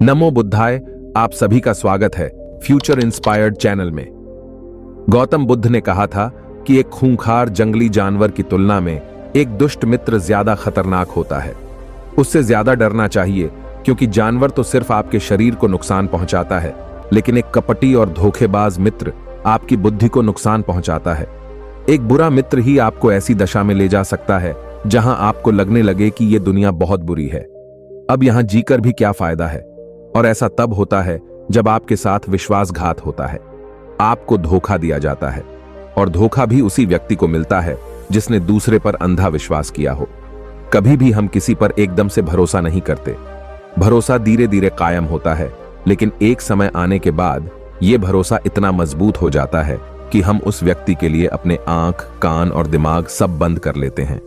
नमो बुद्धाय। आप सभी का स्वागत है फ्यूचर इंस्पायर्ड चैनल में। गौतम बुद्ध ने कहा था कि एक खूंखार जंगली जानवर की तुलना में एक दुष्ट मित्र ज्यादा खतरनाक होता है। उससे ज्यादा डरना चाहिए, क्योंकि जानवर तो सिर्फ आपके शरीर को नुकसान पहुंचाता है, लेकिन एक कपटी और धोखेबाज मित्र आपकी बुद्धि को नुकसान पहुंचाता है। एक बुरा मित्र ही आपको ऐसी दशा में ले जा सकता है जहां आपको लगने लगे कि यह दुनिया बहुत बुरी है, अब यहां जीकर भी क्या फायदा है। और ऐसा तब होता है जब आपके साथ विश्वासघात होता है, आपको धोखा दिया जाता है, और धोखा भी उसी व्यक्ति को मिलता है जिसने दूसरे पर अंधा विश्वास किया हो। कभी भी हम किसी पर एकदम से भरोसा नहीं करते। भरोसा धीरे धीरे कायम होता है, लेकिन एक समय आने के बाद यह भरोसा इतना मजबूत हो जाता है कि हम उस व्यक्ति के लिए अपने आंख, कान और दिमाग सब बंद कर लेते हैं।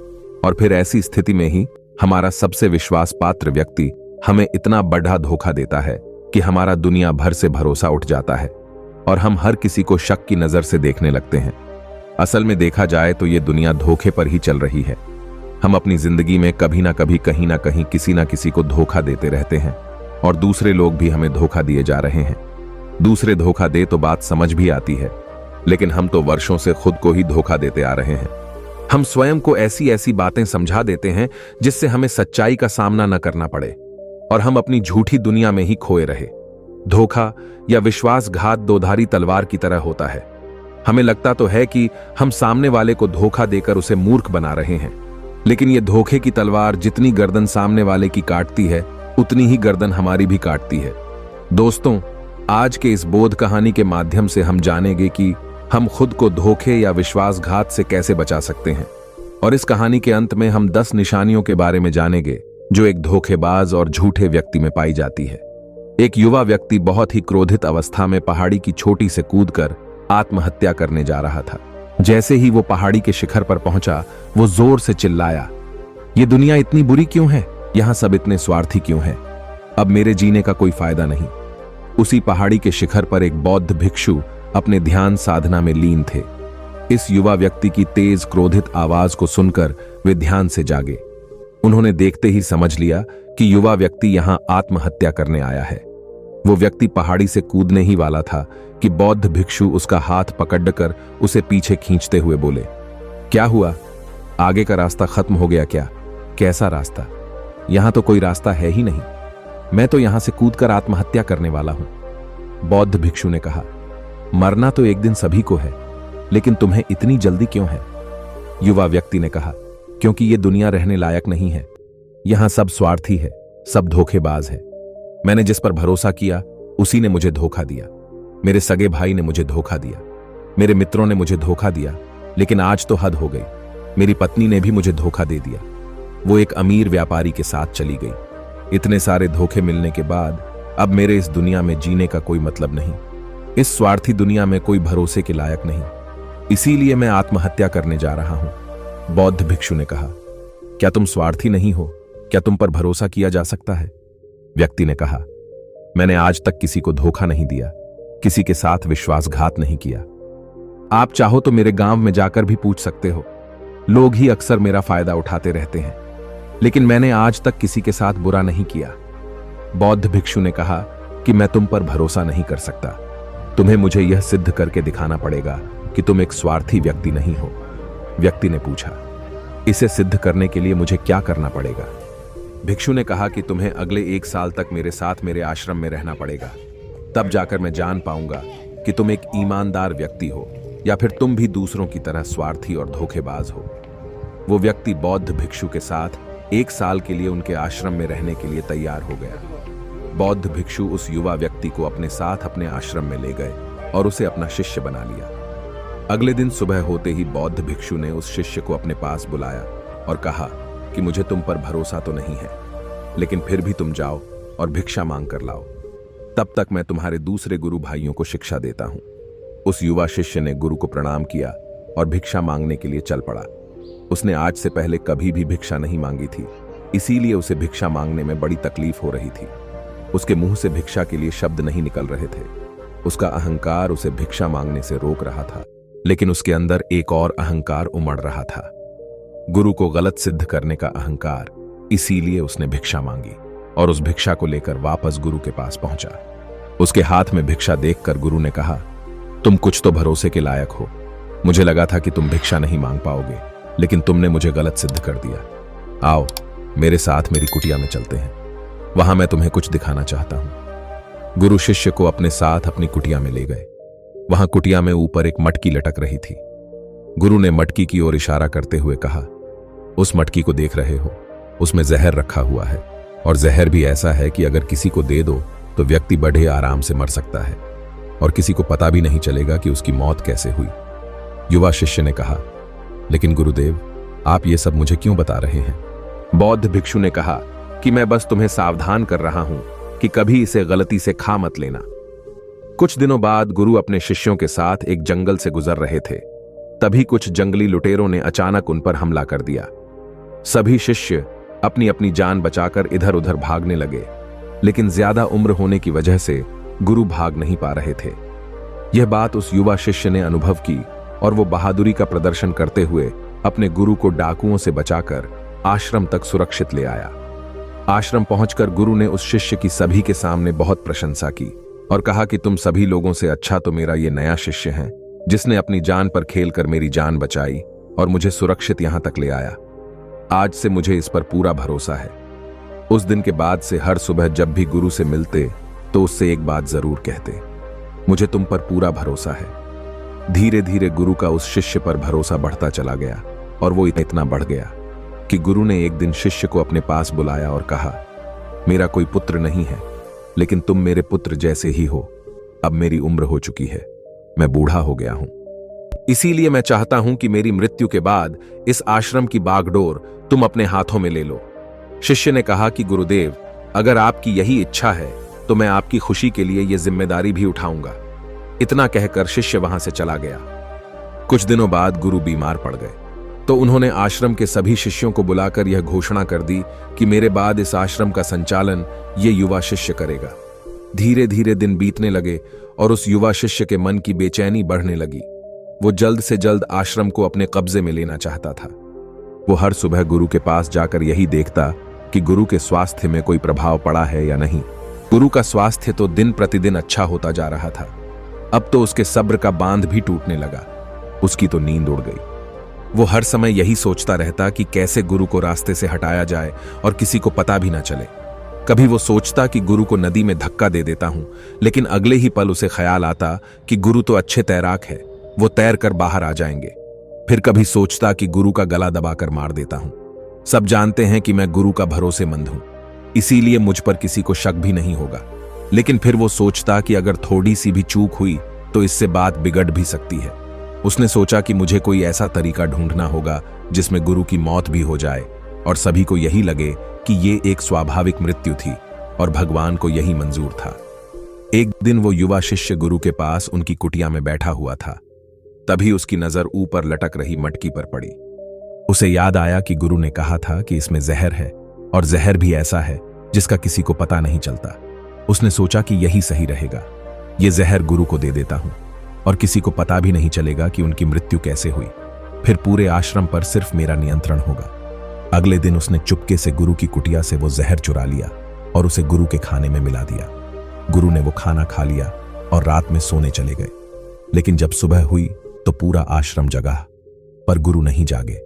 और फिर ऐसी स्थिति में ही हमारा सबसे विश्वास पात्र व्यक्ति हमें इतना बड़ा धोखा देता है कि हमारा दुनिया भर से भरोसा उठ जाता है और हम हर किसी को शक की नजर से देखने लगते हैं। असल में देखा जाए तो ये दुनिया धोखे पर ही चल रही है। हम अपनी जिंदगी में कभी ना कभी, कहीं ना कहीं, किसी ना किसी को धोखा देते रहते हैं, और दूसरे लोग भी हमें धोखा दिए जा रहे हैं। दूसरे धोखा दे तो बात समझ भी आती है, लेकिन हम तो वर्षों से खुद को ही धोखा देते आ रहे हैं। हम स्वयं को ऐसी ऐसी बातें समझा देते हैं जिससे हमें सच्चाई का सामना न करना पड़े, और हम अपनी झूठी दुनिया में ही खोए रहे। धोखा या विश्वासघात दोधारी तलवार की तरह होता है। हमें लगता तो है कि हम सामने वाले को धोखा देकर उसे मूर्ख बना रहे हैं, लेकिन यह धोखे की तलवार जितनी गर्दन सामने वाले की काटती है, उतनी ही गर्दन हमारी भी काटती है। दोस्तों, आज के इस बोध कहानी के माध्यम से हम जानेंगे कि हम खुद को धोखे या विश्वासघात से कैसे बचा सकते हैं। और इस कहानी के अंत में हम 10 निशानियों के बारे में जानेंगे जो एक धोखेबाज और झूठे व्यक्ति में पाई जाती है। एक युवा व्यक्ति बहुत ही क्रोधित अवस्था में पहाड़ी की चोटी से कूदकर आत्महत्या करने जा रहा था। जैसे ही वो पहाड़ी के शिखर पर पहुंचा, वो जोर से चिल्लाया, ये दुनिया इतनी बुरी क्यों है? यहां सब इतने स्वार्थी क्यों हैं? अब मेरे जीने का कोई फायदा नहीं। उसी पहाड़ी के शिखर पर एक बौद्ध भिक्षु अपने ध्यान साधना में लीन थे। इस युवा व्यक्ति की तेज क्रोधित आवाज को सुनकर वे ध्यान से जागे। उन्होंने देखते ही समझ लिया कि युवा व्यक्ति यहां आत्महत्या करने आया है। वो व्यक्ति पहाड़ी से कूदने ही वाला था कि बौद्ध भिक्षु उसका हाथ पकड़कर उसे पीछे खींचते हुए बोले, क्या हुआ? आगे का रास्ता खत्म हो गया क्या? कैसा रास्ता? यहां तो कोई रास्ता है ही नहीं। मैं तो यहां से कूदकर आत्महत्या करने वाला हूं। बौद्ध भिक्षु ने कहा, मरना तो एक दिन सभी को है, लेकिन तुम्हें इतनी जल्दी क्यों है? युवा व्यक्ति ने कहा, क्योंकि ये दुनिया रहने लायक नहीं है। यहां सब स्वार्थी है, सब धोखेबाज है। मैंने जिस पर भरोसा किया उसी ने मुझे धोखा दिया। मेरे सगे भाई ने मुझे धोखा दिया, मेरे मित्रों ने मुझे धोखा दिया, लेकिन आज तो हद हो गई। मेरी पत्नी ने भी मुझे धोखा दे दिया। वो एक अमीर व्यापारी के साथ चली गई। इतने सारे धोखे मिलने के बाद अब मेरे इस दुनिया में जीने का कोई मतलब नहीं। इस स्वार्थी दुनिया में कोई भरोसे के लायक नहीं, इसीलिए मैं आत्महत्या करने जा रहा हूं। बौद्ध भिक्षु ने कहा, क्या तुम स्वार्थी नहीं हो? क्या तुम पर भरोसा किया जा सकता है? व्यक्ति ने कहा, मैंने आज तक किसी को धोखा नहीं दिया, किसी के साथ विश्वासघात नहीं किया। आप चाहो तो मेरे गांव में जाकर भी पूछ सकते हो। लोग ही अक्सर मेरा फायदा उठाते रहते हैं, लेकिन मैंने आज तक किसी के साथ बुरा नहीं किया। बौद्ध भिक्षु ने कहा कि मैं तुम पर भरोसा नहीं कर सकता। तुम्हें मुझे यह सिद्ध करके दिखाना पड़ेगा कि तुम एक स्वार्थी व्यक्ति नहीं हो। व्यक्ति ने पूछा, इसे सिद्ध करने के लिए मुझे क्या करना पड़ेगा? भिक्षु ने कहा कि तुम्हें अगले 1 साल तक मेरे साथ मेरे आश्रम में रहना पड़ेगा। तब जाकर मैं जान पाऊंगा कि तुम एक ईमानदार व्यक्ति हो या फिर तुम भी दूसरों की तरह स्वार्थी और धोखेबाज हो। वो व्यक्ति बौद्ध भिक्षु के साथ 1 साल के लिए उनके आश्रम में रहने के लिए तैयार हो गया। बौद्ध भिक्षु उस युवा व्यक्ति को अपने साथ अपने आश्रम में ले गए और उसे अपना शिष्य बना लिया। अगले दिन सुबह होते ही बौद्ध भिक्षु ने उस शिष्य को अपने पास बुलाया और कहा कि मुझे तुम पर भरोसा तो नहीं है, लेकिन फिर भी तुम जाओ और भिक्षा मांग कर लाओ। तब तक मैं तुम्हारे दूसरे गुरु भाइयों को शिक्षा देता हूं। उस युवा शिष्य ने गुरु को प्रणाम किया और भिक्षा मांगने के लिए चल पड़ा। उसने आज से पहले कभी भी भिक्षा नहीं मांगी थी, इसीलिए उसे भिक्षा मांगने में बड़ी तकलीफ हो रही थी। उसके मुंह से भिक्षा के लिए शब्द नहीं निकल रहे थे। उसका अहंकार उसे भिक्षा मांगने से रोक रहा था, लेकिन उसके अंदर एक और अहंकार उमड़ रहा था, गुरु को गलत सिद्ध करने का अहंकार। इसीलिए उसने भिक्षा मांगी। और उस भिक्षा को लेकर वापस गुरु के पास पहुंचा। उसके हाथ में भिक्षा देखकर गुरु ने कहा, तुम कुछ तो भरोसे के लायक हो। मुझे लगा था कि तुम भिक्षा नहीं मांग पाओगे, लेकिन तुमने मुझे गलत सिद्ध कर दिया। आओ मेरे साथ मेरी कुटिया में चलते हैं, वहां मैं तुम्हें कुछ दिखाना चाहता हूं। गुरु शिष्य को अपने साथ अपनी कुटिया में ले गए। वहां कुटिया में ऊपर एक मटकी लटक रही थी। गुरु ने मटकी की ओर इशारा करते हुए कहा, उस मटकी को देख रहे हो, उसमें जहर रखा हुआ है, और जहर भी ऐसा है कि अगर किसी को दे दो तो व्यक्ति बड़े आराम से मर सकता है और किसी को पता भी नहीं चलेगा कि उसकी मौत कैसे हुई। युवा शिष्य ने कहा, लेकिन गुरुदेव, आप ये सब मुझे क्यों बता रहे हैं? बौद्ध भिक्षु ने कहा कि मैं बस तुम्हें सावधान कर रहा हूं कि कभी इसे गलती से खा मत लेना। कुछ दिनों बाद गुरु अपने शिष्यों के साथ एक जंगल से गुजर रहे थे। तभी कुछ जंगली लुटेरों ने अचानक उन पर हमला कर दिया। सभी शिष्य अपनी अपनी जान बचाकर इधर उधर भागने लगे, लेकिन ज्यादा उम्र होने की वजह से गुरु भाग नहीं पा रहे थे। यह बात उस युवा शिष्य ने अनुभव की और वो बहादुरी का प्रदर्शन करते हुए अपने गुरु को डाकुओं से बचाकर आश्रम तक सुरक्षित ले आया। आश्रम पहुंचकर गुरु ने उस शिष्य की सभी के सामने बहुत प्रशंसा की और कहा कि तुम सभी लोगों से अच्छा तो मेरा ये नया शिष्य है, जिसने अपनी जान पर खेलकर मेरी जान बचाई और मुझे सुरक्षित यहां तक ले आया। आज से मुझे इस पर पूरा भरोसा है। उस दिन के बाद से हर सुबह जब भी गुरु से मिलते तो उससे एक बात जरूर कहते, मुझे तुम पर पूरा भरोसा है। धीरे धीरे गुरु का उस शिष्य पर भरोसा बढ़ता चला गया और वो इतना बढ़ गया कि गुरु ने एक दिन शिष्य को अपने पास बुलाया और कहा, मेरा कोई पुत्र नहीं है, लेकिन तुम मेरे पुत्र जैसे ही हो। अब मेरी उम्र हो चुकी है, मैं बूढ़ा हो गया हूं, इसीलिए मैं चाहता हूं कि मेरी मृत्यु के बाद इस आश्रम की बागडोर तुम अपने हाथों में ले लो। शिष्य ने कहा कि गुरुदेव, अगर आपकी यही इच्छा है तो मैं आपकी खुशी के लिए यह जिम्मेदारी भी उठाऊंगा। इतना कहकर शिष्य वहां से चला गया। कुछ दिनों बाद गुरु बीमार पड़ गए तो उन्होंने आश्रम के सभी शिष्यों को बुलाकर यह घोषणा कर दी कि मेरे बाद इस आश्रम का संचालन ये युवा शिष्य करेगा। धीरे धीरे दिन बीतने लगे और उस युवा शिष्य के मन की बेचैनी बढ़ने लगी। वो जल्द से जल्द आश्रम को अपने कब्जे में लेना चाहता था। वो हर सुबह गुरु के पास जाकर यही देखता कि गुरु के स्वास्थ्य में कोई प्रभाव पड़ा है या नहीं। गुरु का स्वास्थ्य तो दिन प्रतिदिन अच्छा होता जा रहा था। अब तो उसके सब्र का बांध भी टूटने लगा। उसकी तो नींद उड़ गई। वो हर समय यही सोचता रहता कि कैसे गुरु को रास्ते से हटाया जाए और किसी को पता भी ना चले। कभी वो सोचता कि गुरु को नदी में धक्का दे देता हूं, लेकिन अगले ही पल उसे ख्याल आता कि गुरु तो अच्छे तैराक है, वो तैर कर बाहर आ जाएंगे। फिर कभी सोचता कि गुरु का गला दबाकर मार देता हूं। सब जानते हैं कि मैं गुरु का भरोसेमंद हूं, इसीलिए मुझ पर किसी को शक भी नहीं होगा। लेकिन फिर वो सोचता कि अगर थोड़ी सी भी चूक हुई तो इससे बात बिगड़ भी सकती है। उसने सोचा कि मुझे कोई ऐसा तरीका ढूंढना होगा जिसमें गुरु की मौत भी हो जाए और सभी को यही लगे कि ये एक स्वाभाविक मृत्यु थी और भगवान को यही मंजूर था। एक दिन वो युवा शिष्य गुरु के पास उनकी कुटिया में बैठा हुआ था। तभी उसकी नजर ऊपर लटक रही मटकी पर पड़ी। उसे याद आया कि गुरु ने कहा था कि इसमें जहर है और जहर भी ऐसा है जिसका किसी को पता नहीं चलता। उसने सोचा कि यही सही रहेगा, ये जहर गुरु को दे देता हूं और किसी को पता भी नहीं चलेगा कि उनकी मृत्यु कैसे हुई। फिर पूरे आश्रम पर सिर्फ मेरा नियंत्रण होगा। अगले दिन उसने चुपके से गुरु की कुटिया से वो जहर चुरा लिया और उसे गुरु के खाने में मिला दिया। गुरु ने वो खाना खा लिया और रात में सोने चले गए। लेकिन जब सुबह हुई तो पूरा आश्रम जगा, पर गुरु नहीं जागे।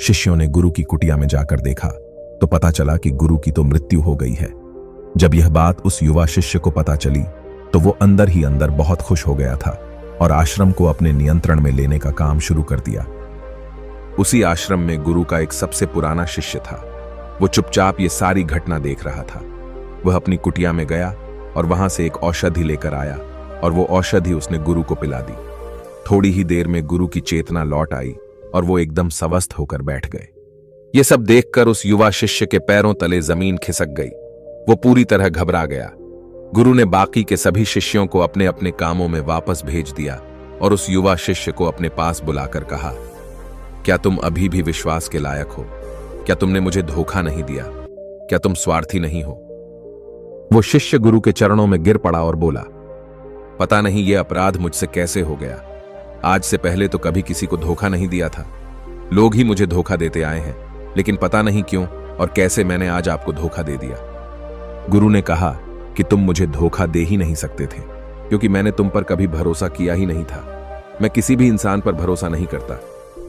शिष्यों ने गुरु की कुटिया में जाकर देखा तो पता चला कि गुरु की तो मृत्यु हो गई है। जब यह बात उस युवा शिष्य को पता चली तो वो अंदर ही अंदर बहुत खुश हो गया था और आश्रम को अपने नियंत्रण में लेने का काम शुरू कर दिया। उसी आश्रम में गुरु का एक सबसे पुराना शिष्य था। वो चुपचाप ये सारी घटना देख रहा था। वह अपनी कुटिया में गया और वहां से एक औषधि लेकर आया और वो औषधि उसने गुरु को पिला दी। थोड़ी ही देर में गुरु की चेतना लौट आई और वो एकदम स्वस्थ होकर बैठ गए। ये सब देखकर उस युवा शिष्य के पैरों तले जमीन खिसक गई। वो पूरी तरह घबरा गया। गुरु ने बाकी के सभी शिष्यों को अपने अपने कामों में वापस भेज दिया और उस युवा शिष्य को अपने पास बुलाकर कहा, क्या तुम अभी भी विश्वास के लायक हो? क्या तुमने मुझे धोखा नहीं दिया? क्या तुम स्वार्थी नहीं हो? वो शिष्य गुरु के चरणों में गिर पड़ा और बोला, पता नहीं ये अपराध मुझसे कैसे हो गया। आज से पहले तो कभी किसी को धोखा नहीं दिया था। लोग ही मुझे धोखा देते आए हैं, लेकिन पता नहीं क्यों और कैसे मैंने आज आपको धोखा दे दिया। गुरु ने कहा कि तुम मुझे धोखा दे ही नहीं सकते थे, क्योंकि मैंने तुम पर कभी भरोसा किया ही नहीं था। मैं किसी भी इंसान पर भरोसा नहीं करता।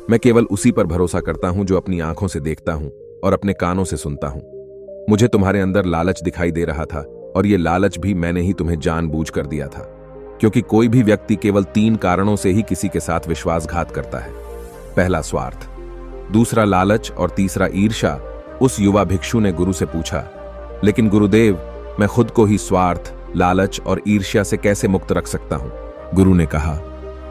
मैं केवल उसी पर भरोसा करता हूं जो अपनी आंखों से देखता हूं और अपने कानों से सुनता हूं। मुझे तुम्हारे अंदर लालच दिखाई दे रहा था, और ये लालच भी मैंने ही तुम्हें जानबूझकर दिया था, क्योंकि कोई भी व्यक्ति केवल 3 कारणों से ही किसी के साथ विश्वासघात करता है। पहला स्वार्थ, दूसरा लालच और तीसरा ईर्ष्या। उस युवा भिक्षु ने गुरु से पूछा, लेकिन गुरुदेव, मैं खुद को ही स्वार्थ, लालच और ईर्ष्या से कैसे मुक्त रख सकता हूं? गुरु ने कहा,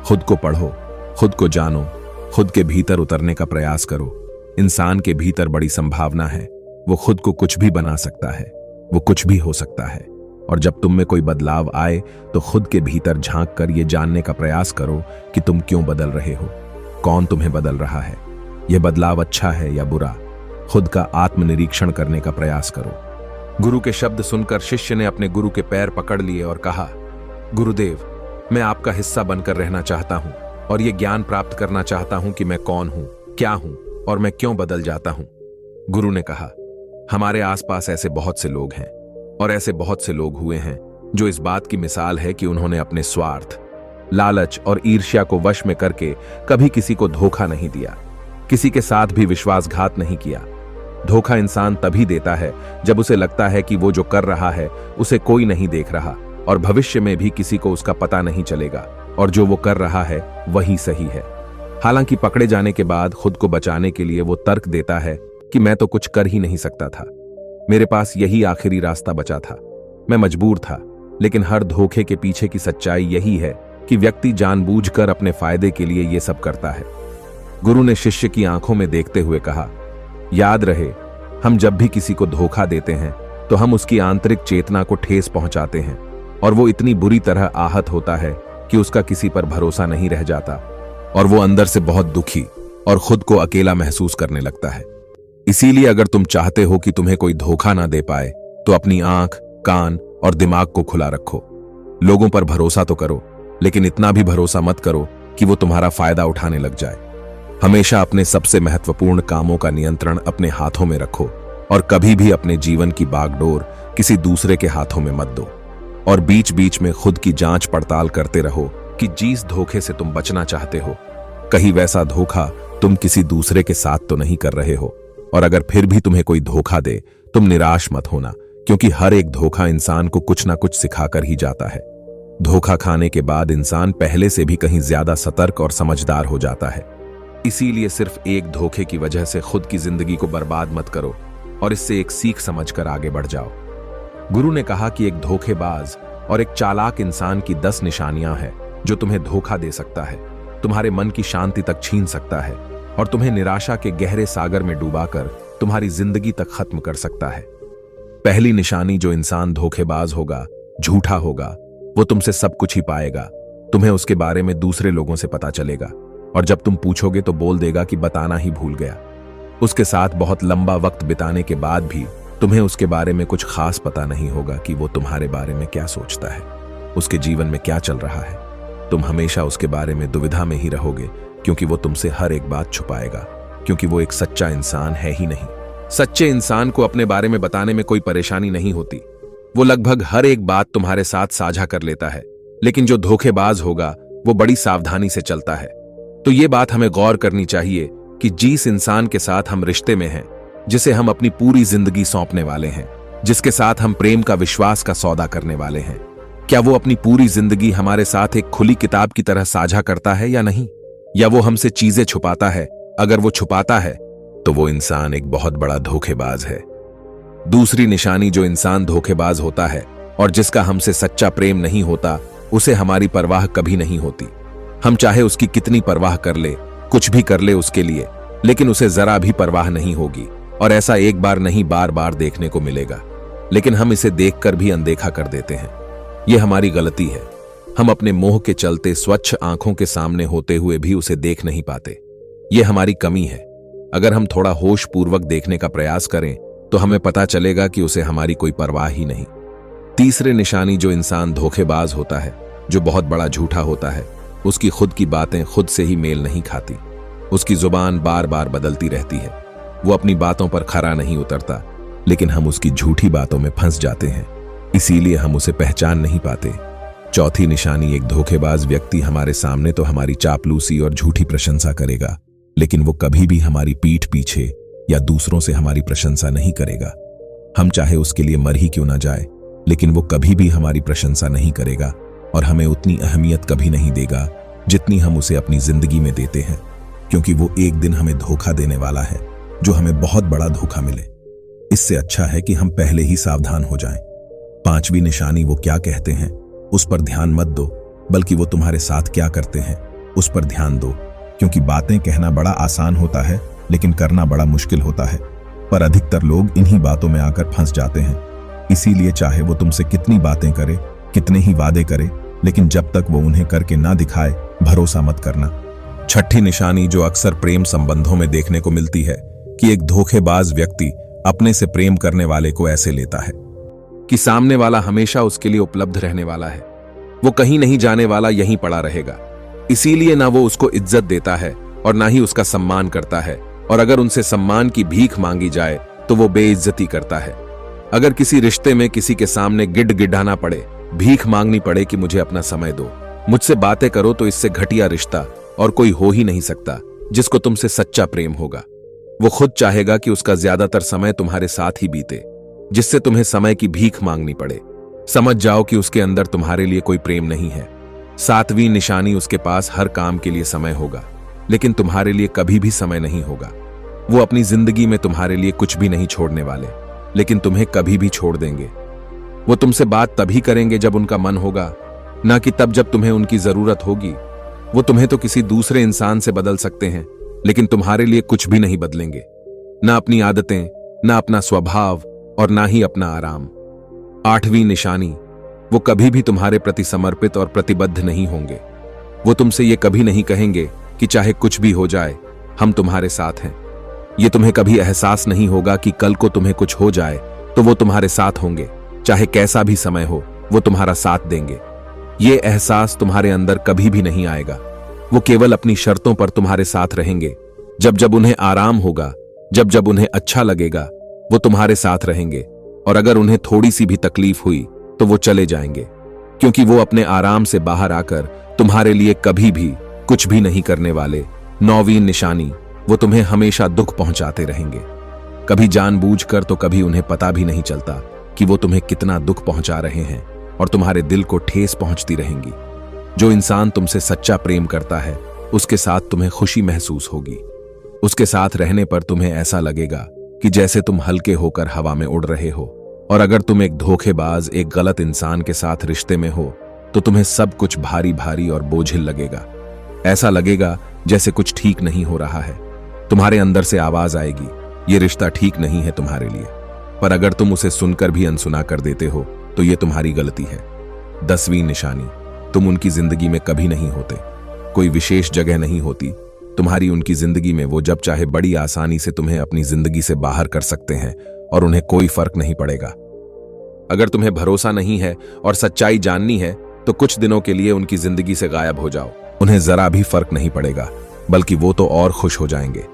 खुद को पढ़ो, खुद को जानो, खुद के भीतर उतरने का प्रयास करो। इंसान के भीतर बड़ी संभावना है। वो खुद को कुछ भी बना सकता है, वो कुछ भी हो सकता है। और जब तुम में कोई बदलाव आए तो खुद के भीतर झांक कर ये जानने का प्रयास करो कि तुम क्यों बदल रहे हो, कौन तुम्हें बदल रहा है, यह बदलाव अच्छा है या बुरा। खुद का आत्मनिरीक्षण करने का प्रयास करो। गुरु के शब्द सुनकर शिष्य ने अपने गुरु के पैर पकड़ लिए और कहा, गुरुदेव, मैं आपका हिस्सा बनकर रहना चाहता हूं और ये ज्ञान प्राप्त करना चाहता हूं कि मैं कौन हूं, क्या हूं और मैं क्यों बदल जाता हूं। गुरु ने कहा, हमारे आसपास ऐसे बहुत से लोग हैं और ऐसे बहुत से लोग हुए हैं जो इस बात की मिसाल है कि उन्होंने अपने स्वार्थ, लालच और ईर्ष्या को वश में करके कभी किसी को धोखा नहीं दिया, किसी के साथ भी विश्वासघात नहीं किया। धोखा इंसान तभी देता है जब उसे लगता है कि वो जो कर रहा है उसे कोई नहीं देख रहा और भविष्य में भी किसी को उसका पता नहीं चलेगा और जो वो कर रहा है वही सही है। हालांकि पकड़े जाने के बाद खुद को बचाने के लिए वो तर्क देता है कि मैं तो कुछ कर ही नहीं सकता था, मेरे पास यही आखिरी रास्ता बचा था, मैं मजबूर था। लेकिन हर धोखे के पीछे की सच्चाई यही है कि व्यक्ति जानबूझकर अपने फायदे के लिए ये सब करता है। गुरु ने शिष्य की आंखों में देखते हुए कहा, याद रहे, हम जब भी किसी को धोखा देते हैं तो हम उसकी आंतरिक चेतना को ठेस पहुंचाते हैं और वो इतनी बुरी तरह आहत होता है कि उसका किसी पर भरोसा नहीं रह जाता और वो अंदर से बहुत दुखी और खुद को अकेला महसूस करने लगता है। इसीलिए अगर तुम चाहते हो कि तुम्हें कोई धोखा ना दे पाए तो अपनी आंख, कान और दिमाग को खुला रखो। लोगों पर भरोसा तो करो, लेकिन इतना भी भरोसा मत करो कि वो तुम्हारा फायदा उठाने लग जाए। हमेशा अपने सबसे महत्वपूर्ण कामों का नियंत्रण अपने हाथों में रखो और कभी भी अपने जीवन की बागडोर किसी दूसरे के हाथों में मत दो। और बीच बीच में खुद की जांच पड़ताल करते रहो कि जिस धोखे से तुम बचना चाहते हो, कहीं वैसा धोखा तुम किसी दूसरे के साथ तो नहीं कर रहे हो। और अगर फिर भी तुम्हें कोई धोखा दे, तुम निराश मत होना, क्योंकि हर एक धोखा इंसान को कुछ ना कुछ सिखाकर ही जाता है। धोखा खाने के बाद इंसान पहले से भी कहीं ज्यादा सतर्क और समझदार हो जाता है। इसीलिए सिर्फ एक धोखे की वजह से खुद की जिंदगी को बर्बाद मत करो और इससे एक सीख समझकर आगे बढ़ जाओ। गुरु ने कहा कि एक धोखेबाज और एक चालाक इंसान की 10 निशानियां हैं जो तुम्हें धोखा दे सकता है, तुम्हारे मन की शांति तक छीन सकता है और तुम्हें निराशा के गहरे सागर में डुबाकर तुम्हारी जिंदगी तक खत्म कर सकता है। पहली निशानी, जो इंसान धोखेबाज होगा, झूठा होगा, वो तुमसे सब कुछ ही पाएगा। तुम्हें उसके बारे में दूसरे लोगों से पता चलेगा और जब तुम पूछोगे तो बोल देगा कि बताना ही भूल गया। उसके साथ बहुत लंबा वक्त बिताने के बाद भी तुम्हें उसके बारे में कुछ खास पता नहीं होगा कि वो तुम्हारे बारे में क्या सोचता है, उसके जीवन में क्या चल रहा है। तुम हमेशा उसके बारे में दुविधा में ही रहोगे, क्योंकि वो तुमसे हर एक बात छुपाएगा, क्योंकि वो एक सच्चा इंसान है ही नहीं। सच्चे इंसान को अपने बारे में बताने में कोई परेशानी नहीं होती। वो लगभग हर एक बात तुम्हारे साथ साझा कर लेता है। लेकिन जो धोखेबाज होगा वो बड़ी सावधानी से चलता है। तो ये बात हमें गौर करनी चाहिए कि जिस इंसान के साथ हम रिश्ते में हैं, जिसे हम अपनी पूरी जिंदगी सौंपने वाले हैं, जिसके साथ हम प्रेम का, विश्वास का सौदा करने वाले हैं, क्या वो अपनी पूरी जिंदगी हमारे साथ एक खुली किताब की तरह साझा करता है या नहीं, या वो हमसे चीजें छुपाता है? अगर वो छुपाता है तो वो इंसान एक बहुत बड़ा धोखेबाज है। दूसरी निशानी, जो इंसान धोखेबाज होता है और जिसका हमसे सच्चा प्रेम नहीं होता, उसे हमारी परवाह कभी नहीं होती। हम चाहे उसकी कितनी परवाह कर ले, कुछ भी कर ले उसके लिए, लेकिन उसे जरा भी परवाह नहीं होगी। और ऐसा एक बार नहीं, बार बार देखने को मिलेगा। लेकिन हम इसे देखकर भी अनदेखा कर देते हैं। यह हमारी गलती है। हम अपने मोह के चलते स्वच्छ आंखों के सामने होते हुए भी उसे देख नहीं पाते। यह हमारी कमी है। अगर हम थोड़ा होश पूर्वक देखने का प्रयास करें तो हमें पता चलेगा कि उसे हमारी कोई परवाह ही नहीं। तीसरी निशानी, जो इंसान धोखेबाज होता है, जो बहुत बड़ा झूठा होता है, उसकी खुद की बातें खुद से ही मेल नहीं खाती। उसकी जुबान बार बार बदलती रहती है। वो अपनी बातों पर खरा नहीं उतरता, लेकिन हम उसकी झूठी बातों में फंस जाते हैं, इसीलिए हम उसे पहचान नहीं पाते। चौथी निशानी, एक धोखेबाज व्यक्ति हमारे सामने तो हमारी चापलूसी और झूठी प्रशंसा करेगा, लेकिन वो कभी भी हमारी पीठ पीछे या दूसरों से हमारी प्रशंसा नहीं करेगा। हम चाहे उसके लिए मर ही क्यों ना जाए, लेकिन वो कभी भी हमारी प्रशंसा नहीं करेगा और हमें उतनी अहमियत कभी नहीं देगा जितनी हम उसे अपनी जिंदगी में देते हैं, क्योंकि वो एक दिन हमें धोखा देने वाला है, जो हमें बहुत बड़ा धोखा मिले। इससे अच्छा है कि हम पहले ही सावधान हो जाएं। पांचवी निशानी, वो क्या कहते हैं उस पर ध्यान मत दो, बल्कि वो तुम्हारे साथ क्या करते हैं उस पर ध्यान दो, क्योंकि बातें कहना बड़ा आसान होता है लेकिन करना बड़ा मुश्किल होता है। पर अधिकतर लोग इन्हीं बातों में आकर फंस जाते हैं। इसीलिए चाहे वो तुमसे कितनी बातें करे, कितने ही वादे करे, लेकिन जब तक वो उन्हें करके ना दिखाए, भरोसा मत करना। छठी निशानी, जो अक्सर प्रेम संबंधों में देखने को मिलती है, कि एक धोखेबाज व्यक्ति अपने से प्रेम करने वाले को ऐसे लेता है कि सामने वाला हमेशा उसके लिए उपलब्ध रहने वाला है, वो कहीं नहीं जाने वाला, यहीं पड़ा रहेगा। इसीलिए ना वो उसको इज्जत देता है और ना ही उसका सम्मान करता है, और अगर उनसे सम्मान की भीख मांगी जाए तो वो बेइज्जती करता है। अगर किसी रिश्ते में किसी के सामने गिड़गिड़ाना पड़े, भीख मांगनी पड़े कि मुझे अपना समय दो, मुझसे बातें करो, तो इससे घटिया रिश्ता और कोई हो ही नहीं सकता जिसको तुमसे सच्चा प्रेम होगा। वो खुद चाहेगा कि उसका ज्यादातर समय तुम्हारे साथ ही बीते, जिससे तुम्हें समय की भीख मांगनी पड़े। समझ जाओ कि उसके अंदर तुम्हारे लिए कोई प्रेम नहीं है। सातवीं निशानी, उसके पास हर काम के लिए समय होगा, लेकिन तुम्हारे लिए कभी भी समय नहीं होगा। वो अपनी जिंदगी में तुम्हारे लिए कुछ भी नहीं छोड़ने वाले, लेकिन तुम्हें कभी भी छोड़ देंगे। वो तुमसे बात तभी करेंगे जब उनका मन होगा, ना कि तब जब तुम्हें उनकी जरूरत होगी। वो तुम्हें तो किसी दूसरे इंसान से बदल सकते हैं, लेकिन तुम्हारे लिए कुछ भी नहीं बदलेंगे, ना अपनी आदतें, ना अपना स्वभाव और ना ही अपना आराम। आठवीं निशानी, वो कभी भी तुम्हारे प्रति समर्पित और प्रतिबद्ध नहीं होंगे। वो तुमसे ये कभी नहीं कहेंगे कि चाहे कुछ भी हो जाए, हम तुम्हारे साथ हैं। ये तुम्हें कभी एहसास नहीं होगा कि कल को तुम्हें कुछ हो जाए तो वो तुम्हारे साथ होंगे, चाहे कैसा भी समय हो, वो तुम्हारा साथ देंगे। ये एहसास तुम्हारे अंदर कभी भी नहीं आएगा। वो केवल अपनी शर्तों पर तुम्हारे साथ रहेंगे। जब जब उन्हें आराम होगा, जब जब उन्हें अच्छा लगेगा, वो तुम्हारे साथ रहेंगे, और अगर उन्हें थोड़ी सी भी तकलीफ हुई तो वो चले जाएंगे, क्योंकि वो अपने आराम से बाहर आकर तुम्हारे लिए कभी भी कुछ भी नहीं करने वाले। नौवीं निशानी, वो तुम्हें हमेशा दुख पहुंचाते रहेंगे, कभी जानबूझकर तो कभी उन्हें पता भी नहीं चलता कि वो तुम्हें कितना दुख पहुंचा रहे हैं, और तुम्हारे दिल को ठेस पहुंचती रहेंगी। जो इंसान तुमसे सच्चा प्रेम करता है, उसके साथ तुम्हें खुशी महसूस होगी। उसके साथ रहने पर तुम्हें ऐसा लगेगा कि जैसे तुम हल्के होकर हवा में उड़ रहे हो। और अगर तुम एक धोखेबाज, एक गलत इंसान के साथ रिश्ते में हो, तो तुम्हें सब कुछ भारी भारी और बोझिल लगेगा। ऐसा लगेगा जैसे कुछ ठीक नहीं हो रहा है। तुम्हारे अंदर से आवाज आएगी, ये रिश्ता ठीक नहीं है तुम्हारे लिए। पर अगर तुम उसे सुनकर भी अनसुना कर देते हो तो ये तुम्हारी गलती है। 10वीं निशानी, तुम उनकी जिंदगी में कभी नहीं होते। कोई विशेष जगह नहीं होती तुम्हारी उनकी जिंदगी में। वो जब चाहे बड़ी आसानी से तुम्हें अपनी जिंदगी से बाहर कर सकते हैं और उन्हें कोई फर्क नहीं पड़ेगा। अगर तुम्हें भरोसा नहीं है और सच्चाई जाननी है तो कुछ दिनों के लिए उनकी जिंदगी से गायब हो जाओ। उन्हें जरा भी फर्क नहीं पड़ेगा, बल्कि वो तो और खुश हो जाएंगे।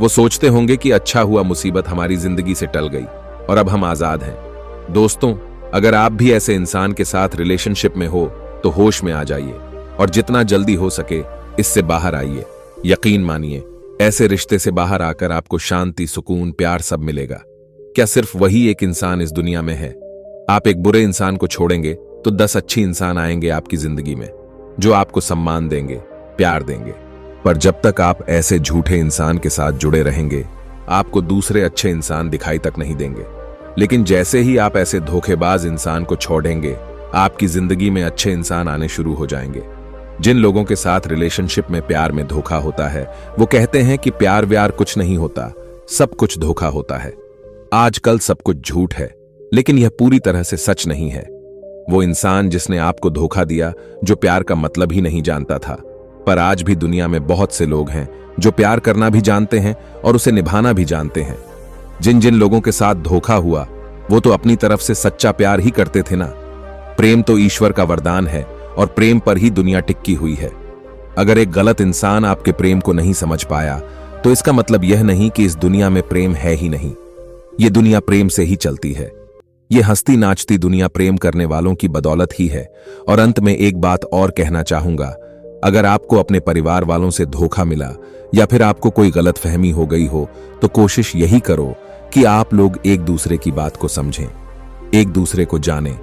वो सोचते होंगे कि अच्छा हुआ मुसीबत हमारी जिंदगी से टल गई और अब हम आजाद हैं। दोस्तों, अगर आप भी ऐसे इंसान के साथ रिलेशनशिप में हो तो होश में आ जाइए और जितना जल्दी हो सके इससे बाहर आइए। यकीन मानिए, ऐसे रिश्ते से बाहर आकर आपको शांति, सुकून, प्यार सब मिलेगा। क्या सिर्फ वही एक इंसान इस दुनिया में है? आप एक बुरे इंसान को छोड़ेंगे तो 10 अच्छी इंसान आएंगे आपकी जिंदगी में, जो आपको सम्मान देंगे, प्यार देंगे। पर जब तक आप ऐसे झूठे इंसान के साथ जुड़े रहेंगे, आपको दूसरे अच्छे इंसान दिखाई तक नहीं देंगे। लेकिन जैसे ही आप ऐसे धोखेबाज इंसान को छोड़ेंगे, आपकी जिंदगी में अच्छे इंसान आने शुरू हो जाएंगे। जिन लोगों के साथ रिलेशनशिप में प्यार में धोखा होता है, वो कहते हैं कि प्यार व्यार कुछ नहीं होता, सब कुछ धोखा होता है। आजकल सब कुछ झूठ है, लेकिन यह पूरी तरह से सच नहीं है। वो इंसान जिसने आपको धोखा दिया, जो प्यार का मतलब ही नहीं जानता था। पर आज भी दुनिया में बहुत से लोग हैं जो प्यार करना भी जानते हैं और उसे निभाना भी जानते हैं। जिन जिन लोगों के साथ धोखा हुआ, वो तो अपनी तरफ से सच्चा प्यार ही करते थे ना। प्रेम तो ईश्वर का वरदान है और प्रेम पर ही दुनिया टिकी हुई है। अगर एक गलत इंसान आपके प्रेम को नहीं समझ पाया, तो इसका मतलब यह नहीं कि इस दुनिया में प्रेम है ही नहीं। ये दुनिया प्रेम से ही चलती है। ये हंसती नाचती दुनिया प्रेम करने वालों की बदौलत ही है। और अंत में एक बात और कहना चाहूंगा, अगर आपको अपने परिवार वालों से धोखा मिला या फिर आपको कोई गलतफहमी हो गई हो, तो कोशिश यही करो कि आप लोग एक दूसरे की बात को समझें, एक दूसरे को जानें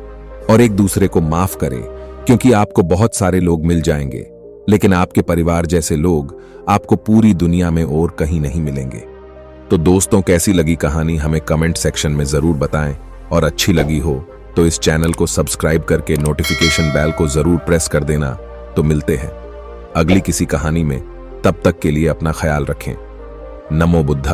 और एक दूसरे को माफ करें, क्योंकि आपको बहुत सारे लोग मिल जाएंगे, लेकिन आपके परिवार जैसे लोग आपको पूरी दुनिया में और कहीं नहीं मिलेंगे। तो दोस्तों, कैसी लगी कहानी हमें कमेंट सेक्शन में जरूर बताएं, और अच्छी लगी हो तो इस चैनल को सब्सक्राइब करके नोटिफिकेशन बेल को जरूर प्रेस कर देना। तो मिलते हैं अगली किसी कहानी में, तब तक के लिए अपना ख्याल रखें। नमो बुद्धा।